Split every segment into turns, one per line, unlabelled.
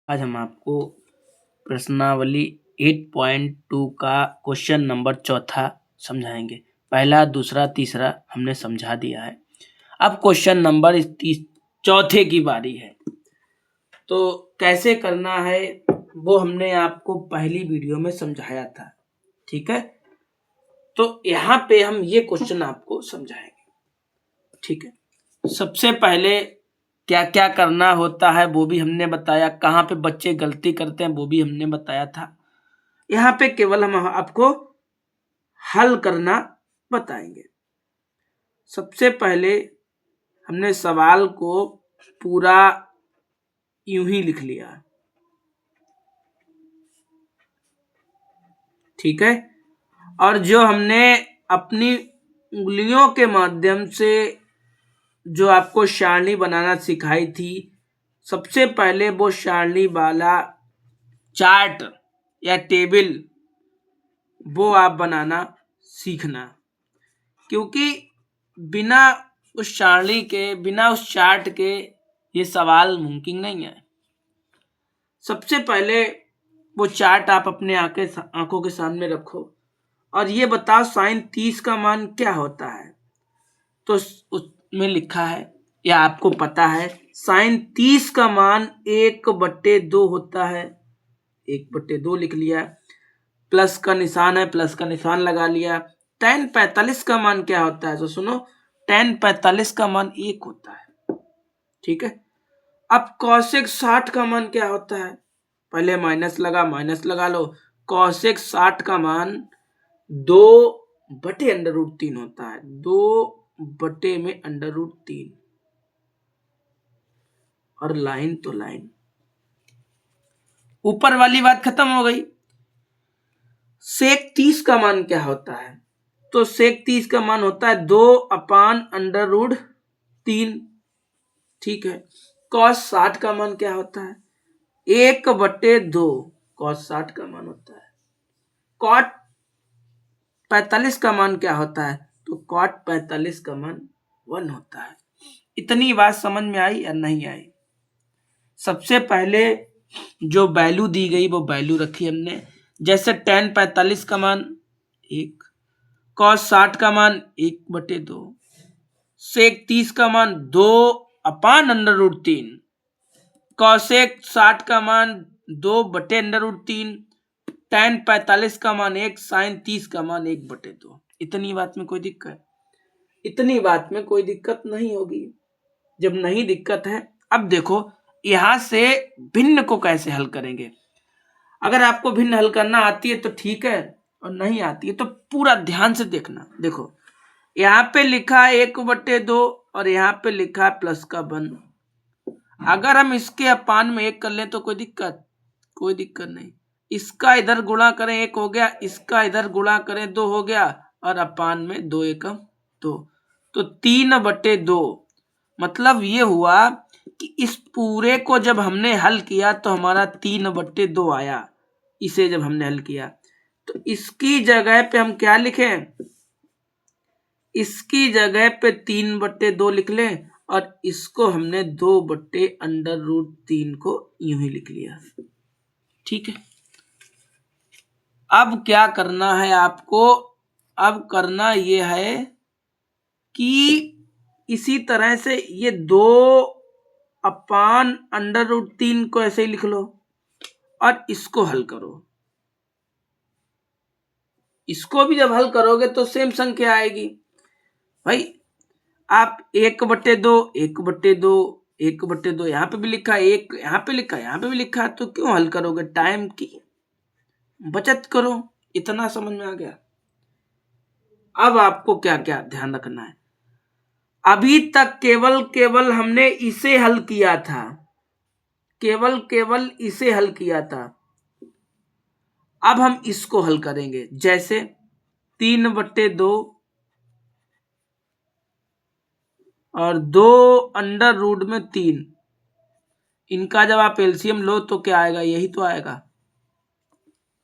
आज हम आपको प्रश्नावली 8.2 का क्वेश्चन नंबर चौथा समझाएंगे। पहला, दूसरा, तीसरा हमने समझा दिया है। अब क्वेश्चन नंबर चौथे की बारी है। तो कैसे करना है वो हमने आपको पहली वीडियो में समझाया था, ठीक है। तो यहाँ पे हम ये क्वेश्चन आपको समझाएंगे, ठीक है। सबसे पहले क्या क्या करना होता है वो भी हमने बताया, कहाँ पे बच्चे गलती करते हैं वो भी हमने बताया था। यहाँ पे केवल हम आपको हल करना बताएंगे। सबसे पहले हमने सवाल को पूरा यूं ही लिख लिया, ठीक है। और जो हमने अपनी उंगलियों के माध्यम से जो आपको सारणी बनाना सिखाई थी, सबसे पहले वो सारणी वाला चार्ट या टेबल वो आप बनाना सीखना, क्योंकि बिना उस सारणी के, बिना उस चार्ट के ये सवाल मुमकिन नहीं है। सबसे पहले वो चार्ट आप अपने आंखों के सामने रखो और ये बताओ साइन 30 का मान क्या होता है। तो उसमें लिखा है या आपको पता है, साइन 30 का मान 1/2 होता है। 1/2 लिख लिया। प्लस का निशान है, प्लस का निशान लगा लिया। tan 45 का मान क्या होता है? तो सुनो, tan 45 का मान 1 होता है, ठीक है। अब cosec 60 का मान क्या होता है? पहले माइनस लगा लो। cosec 60 का मान 2/√3 होता है। 2/√3। और लाइन तो लाइन, ऊपर वाली बात खत्म हो गई। sec 30 का मान क्या होता है? तो sec 30 का मान होता है 2/√3, ठीक है। cos 60 का मान क्या होता है? 1/2 cos 60 का मान होता है। cot 45 का मान क्या होता है? तो cot 45 का मान 1 होता है। इतनी बात समझ में आई या नहीं आई? सबसे पहले जो वैल्यू दी गई वो वैल्यू रखी हमने, जैसे tan 45 का मान 1, cos 60 का मान 1/2, sec 30 का मान 2/√3, cosec 60 का मान 2/√3, tan 45 का मान 1, sin 30 का मान 1/2। इतनी बात में कोई दिक्कत? इतनी बात में कोई दिक्कत नहीं होगी। जब नहीं दिक्कत है, अब देखो यहां से भिन्न को कैसे हल करेंगे। अगर आपको भिन्न हल करना आती है तो ठीक है, और नहीं आती है तो पूरा ध्यान से देखना। देखो यहाँ पे लिखा है 1/2 और यहाँ पे लिखा है प्लस का 1। अगर हम इसके अपान में 1 कर लें तो कोई दिक्कत? कोई दिक्कत नहीं। इसका इधर गुणा करें 1 हो गया, इसका इधर गुणा करें 2 हो गया, और अपान में 2 एकम 2, तो 3/2। मतलब ये हुआ कि इस पूरे को जब हमने हल किया तो हमारा 3/2 आया। इसे जब हमने हल किया तो इसकी जगह पे हम क्या लिखें? इसकी जगह पे 3/2 लिख लें, और इसको हमने 2/√3 को यूं ही लिख लिया, ठीक है। अब क्या करना है आपको? अब करना यह है कि इसी तरह से ये 2/√3 को ऐसे ही लिख लो और इसको हल करो। इसको भी जब हल करोगे तो सेम संख्या आएगी भाई। आप 1/2 1/2 1/2 यहाँ पे भी लिखा है, 1 यहाँ पे लिखा है, यहाँ पे भी लिखा है, तो क्यों हल करोगे? टाइम की बचत करो। इतना समझ में आ गया? अब आपको क्या क्या ध्यान रखना है? अभी तक केवल हमने इसे हल किया था, केवल इसे हल किया था। अब हम इसको हल करेंगे। जैसे 3/2 और 2√3, इनका जब आप एलसीएम लो तो क्या आएगा? यही तो आएगा,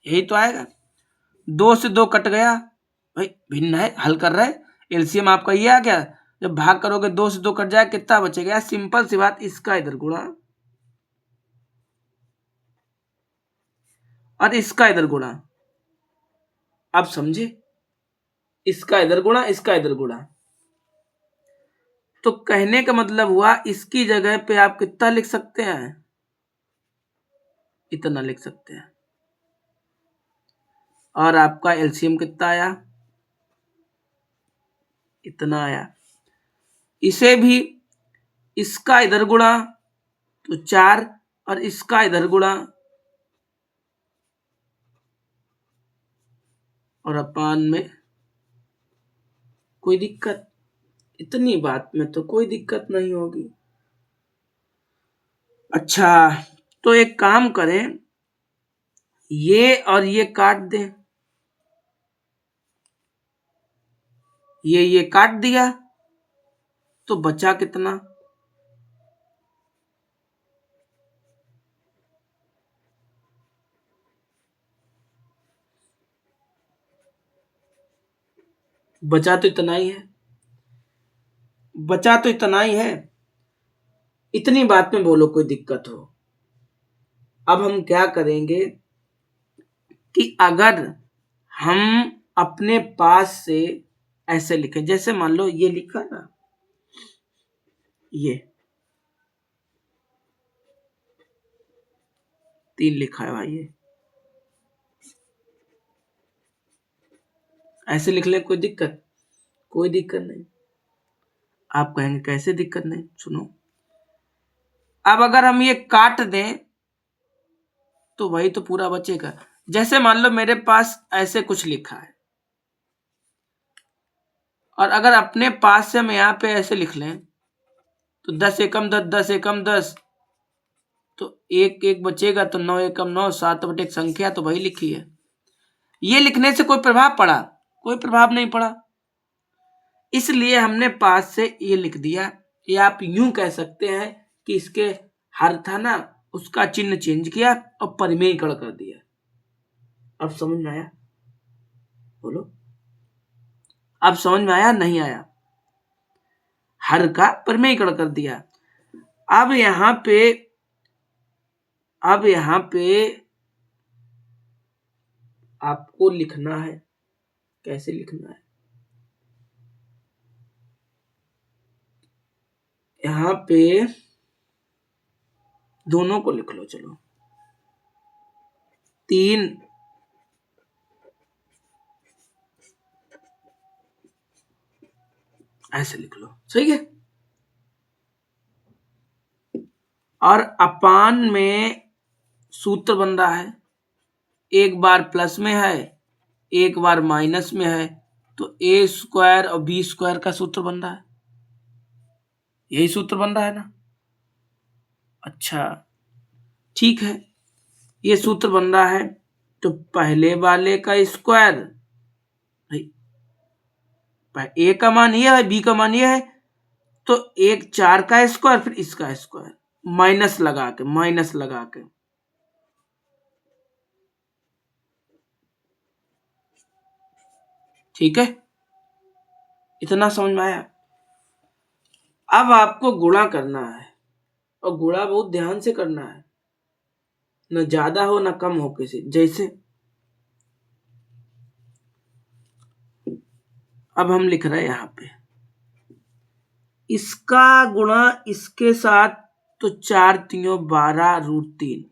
यही तो आएगा। 2 से 2 कट गया भाई, भिन्न है, हल कर रहे। एलसीएम आपका ये आ गया। जब भाग करोगे 2 से 2 कट जाए, कितना बचेगा? सिंपल सी बात, इसका इधर गुणा और इसका इधर गुणा। आप समझे, इसका इधर गुणा, इसका इधर गुणा। तो कहने का मतलब हुआ इसकी जगह पे आप कितना लिख सकते हैं, इतना लिख सकते हैं। और आपका एलसीएम कितना आया, इतना आया। इसे भी इसका इधर गुणा तो 4 और इसका इधर गुणा और अपान में कोई दिक्कत, इतनी बात में तो कोई दिक्कत नहीं होगी। अच्छा, तो एक काम करें, ये और ये काट दें, ये काट दिया तो बचा कितना, बचा तो इतना ही है, बचा तो इतना ही है। इतनी बात में बोलो कोई दिक्कत हो। अब हम क्या करेंगे कि अगर हम अपने पास से ऐसे लिखें, जैसे मान लो ये लिखा ना, ये 3 लिखा है भाई, ये ऐसे लिख ले, कोई दिक्कत, कोई दिक्कत नहीं। आप कहेंगे कैसे दिक्कत नहीं, सुनो। अब अगर हम ये काट दें तो वही तो पूरा बचेगा। जैसे मान लो मेरे पास ऐसे कुछ लिखा है, और अगर अपने पास से हम यहां पे ऐसे लिख लें तो 10 एकम 10, 10 एकम 10, तो एक एक बचेगा, तो 9 एकम 9, 7 बटे एक संख्या, तो वही लिखी है। ये लिखने से कोई प्रभाव पड़ा, कोई प्रभाव नहीं पड़ा, इसलिए हमने पास से ये लिख दिया। या आप यूं कह सकते हैं कि इसके हर था ना, उसका चिन्ह चेंज किया और परिमेयीकरण कर दिया। अब समझ में आया, बोलो, अब समझ में आया नहीं आया? हर का परिमेयीकरण कर दिया। अब यहां पे आपको लिखना है, कैसे लिखना है, यहां पे दोनों को लिख लो, चलो 3 ऐसे लिख लो, सही है। और अपान में सूत्र बन रहा है, एक बार प्लस में है, एक बार माइनस में है, तो ए स्क्वायर और बी स्क्वायर का सूत्र बन रहा है, यही सूत्र बन रहा है ना। अच्छा ठीक है, ये सूत्र बन रहा है, तो पहले वाले का स्क्वायर, ए का मान ये है, बी का मान ये है, तो 4 का स्क्वायर, फिर इसका स्क्वायर, माइनस लगा के, ठीक है, इतना समझ में आया। अब आपको गुणा करना है, और गुणा बहुत ध्यान से करना है, न ज्यादा हो न कम हो किसी। जैसे अब हम लिख रहे हैं यहां पे, इसका गुणा इसके साथ, तो 4 3 12 √3,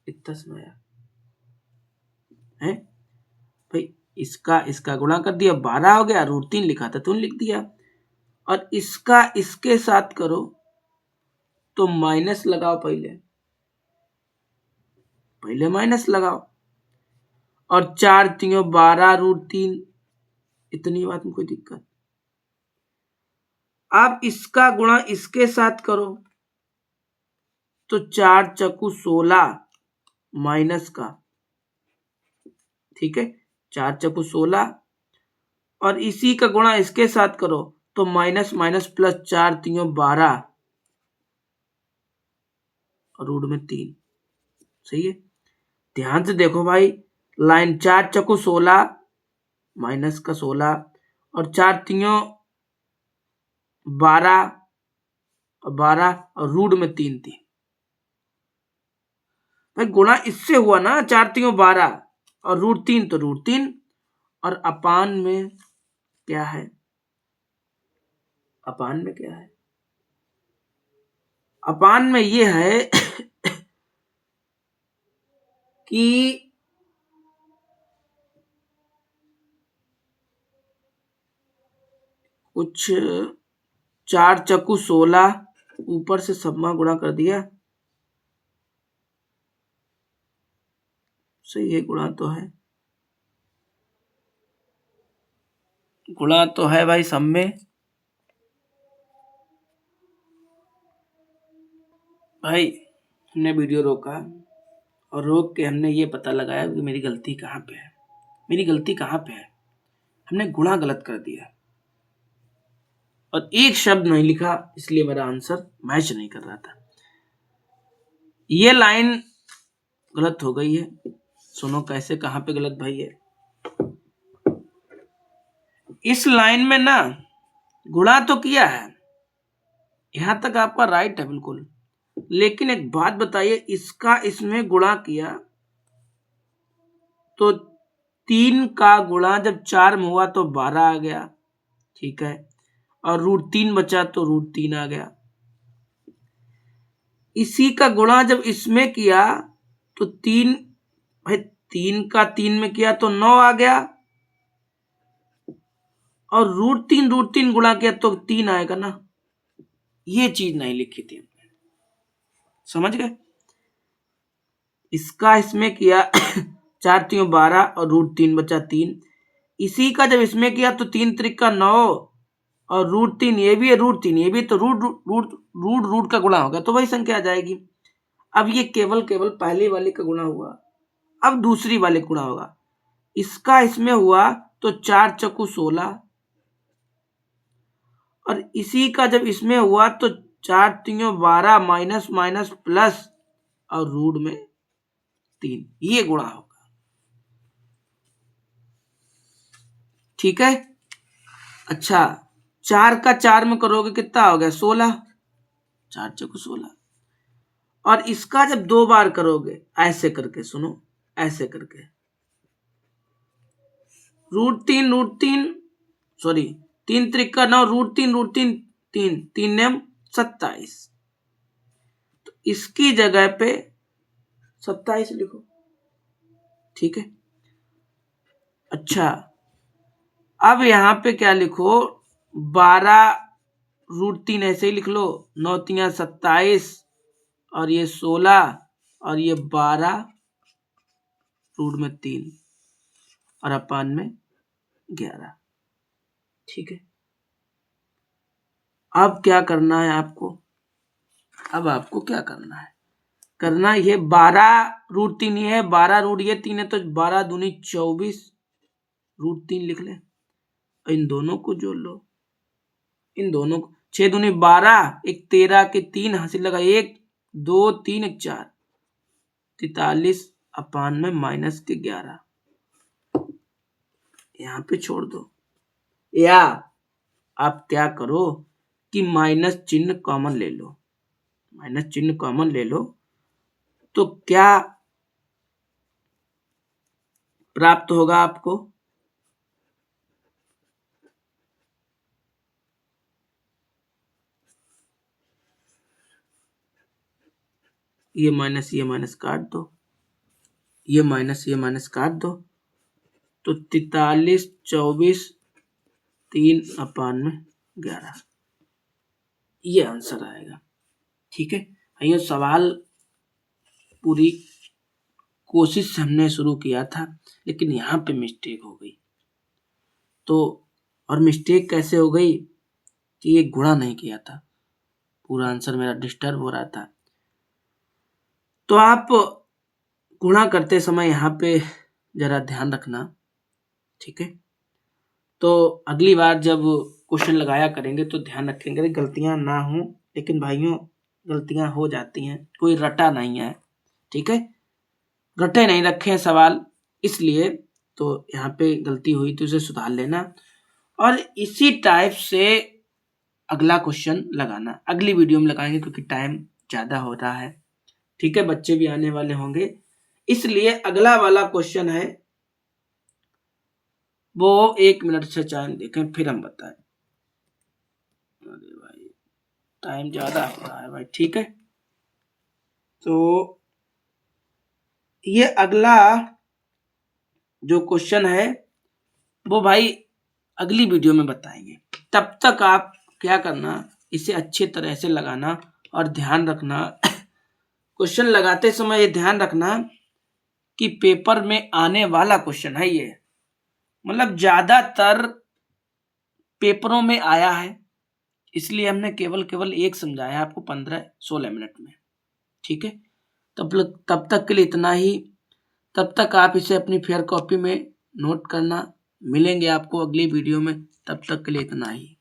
इतना समय है भाई। इसका गुणा कर दिया, 12 हो गया, √3 लिखा था तुम लिख दिया। और इसका इसके साथ करो तो माइनस लगाओ, पहले माइनस लगाओ। और 4 3 12 √3, इतनी बात में कोई दिक्कत। अब इसका गुणा इसके साथ करो तो 4 चकु 16 माइनस का, ठीक है, 4 चकु 16, और इसी का गुणा इसके साथ करो तो माइनस माइनस प्लस, 4 3 12 √3, सही है। ध्यान से देखो भाई, लाइन 4 चकु 16 माइनस का 16, और 4 3 12 और 3 3, भाई गुणा इससे हुआ ना, 4×3 = 12 और √3 तो √3 और अपान में क्या है, अपान में क्या है, अपान में ये है कि कुछ 4×16 ऊपर से सबमा गुणा कर दिया, सही है, गुणा तो है, गुणा तो है भाई सब में। भाई हमने वीडियो रोका और रोक के हमने ये पता लगाया कि मेरी गलती कहाँ पे है, मेरी गलती कहाँ पे है, हमने गुणा गलत कर दिया और एक शब्द नहीं लिखा, इसलिए मेरा आंसर मैच नहीं कर रहा था। ये लाइन गलत हो गई है, सुनो कैसे, कहाँ पे गलत भाई है। इस लाइन में ना गुणा तो किया है, यहां तक आपका राइट है बिल्कुल, लेकिन एक बात बताइए, इसका इसमें गुणा किया तो 3 का गुणा जब 4 में हुआ तो 12 आ गया, ठीक है, और √3 बचा तो √3 आ गया। इसी का गुणा जब इसमें किया तो 3, भाई 3 का 3 में किया तो 9 आ गया, और √3 गुणा किया तो 3 आएगा ना, ये चीज नहीं लिखी थी, समझ गए। इसका इसमें किया 4×3 = 12 और √3 बचा 3, इसी का जब इसमें किया तो 3×3 = 9 और √3 ये भी है, √3 ये भी, तो रूट का गुणा होगा तो वही संख्या आ जाएगी। अब ये केवल पहले वाले का गुणा हुआ, अब दूसरी वाले का गुणा होगा, इसका इसमें हुआ तो 4×16 और इसी का जब इसमें हुआ तो 4×3 = 12 माइनस माइनस प्लस और रूट में 3, ये गुणा होगा, ठीक है। अच्छा 4 का 4 में करोगे कितना हो गया, 16, 4×16, और इसका जब 2 बार करोगे ऐसे करके, सुनो ऐसे करके, √3 सॉरी 3×3 = 9, √3 3 9 27, तो इसकी जगह पे 27 लिखो, ठीक है। अच्छा अब यहां पे क्या लिखो, 12 √3 ऐसे ही लिख लो, 9×3 = 27 और ये 16 और ये 12 रूट में 3 और अपान में 11, ठीक है। अब क्या करना है आपको, अब आपको क्या करना है, करना ये 12 √3 ये है, 12 रूट ये 3 है, तो 12 दूनी 24 √3 लिख ले, इन दोनों को जोड़ लो, इन दोनों को, 6 दूनी 12, एक 13 के 3 हासिल लगा, 1 2 3 1 4, 43 अपान में -11, यहां पे छोड़ दो, या आप क्या करो कि माइनस चिन्ह कॉमन ले लो, माइनस चिन्ह कॉमन ले लो तो क्या प्राप्त होगा आपको, ये माइनस काट दो, ये माइनस काट दो, तो 43 24 3 अपान में 11, ये आंसर आएगा, ठीक है। ये सवाल पूरी कोशिश से हमने शुरू किया था, लेकिन यहाँ पे मिस्टेक हो गई, तो और मिस्टेक कैसे हो गई कि ये गुणा नहीं किया था, पूरा आंसर मेरा डिस्टर्ब हो रहा था। तो आप गुणा करते समय यहाँ पे जरा ध्यान रखना, ठीक है। तो अगली बार जब क्वेश्चन लगाया करेंगे तो ध्यान रखेंगे गलतियां ना हो, लेकिन भाइयों गलतियां हो जाती हैं, कोई रटा नहीं है, ठीक है, रटे नहीं रखे हैं सवाल, इसलिए तो यहाँ पे गलती हुई तो उसे सुधार लेना और इसी टाइप से अगला क्वेश्चन लगाना, अगली वीडियो में लगाएंगे क्योंकि टाइम ज़्यादा हो रहा है, ठीक है, बच्चे भी आने वाले होंगे, इसलिए अगला वाला क्वेश्चन है वो 1 मिनट से टाइम देखें फिर हम बताएं। अरे भाई टाइम ज्यादा होता है भाई, ठीक है। तो ये अगला जो क्वेश्चन है वो भाई अगली वीडियो में बताएंगे। तब तक आप क्या करना, इसे अच्छी तरह से लगाना और ध्यान रखना क्वेश्चन लगाते समय ये ध्यान रखना कि पेपर में आने वाला क्वेश्चन है ये, मतलब ज्यादातर पेपरों में आया है, इसलिए हमने केवल एक समझाया आपको 15-16 मिनट में, ठीक है। तब तक के लिए इतना ही। तब तक आप इसे अपनी फेयर कॉपी में नोट करना। मिलेंगे आपको अगली वीडियो में, तब तक के लिए इतना ही।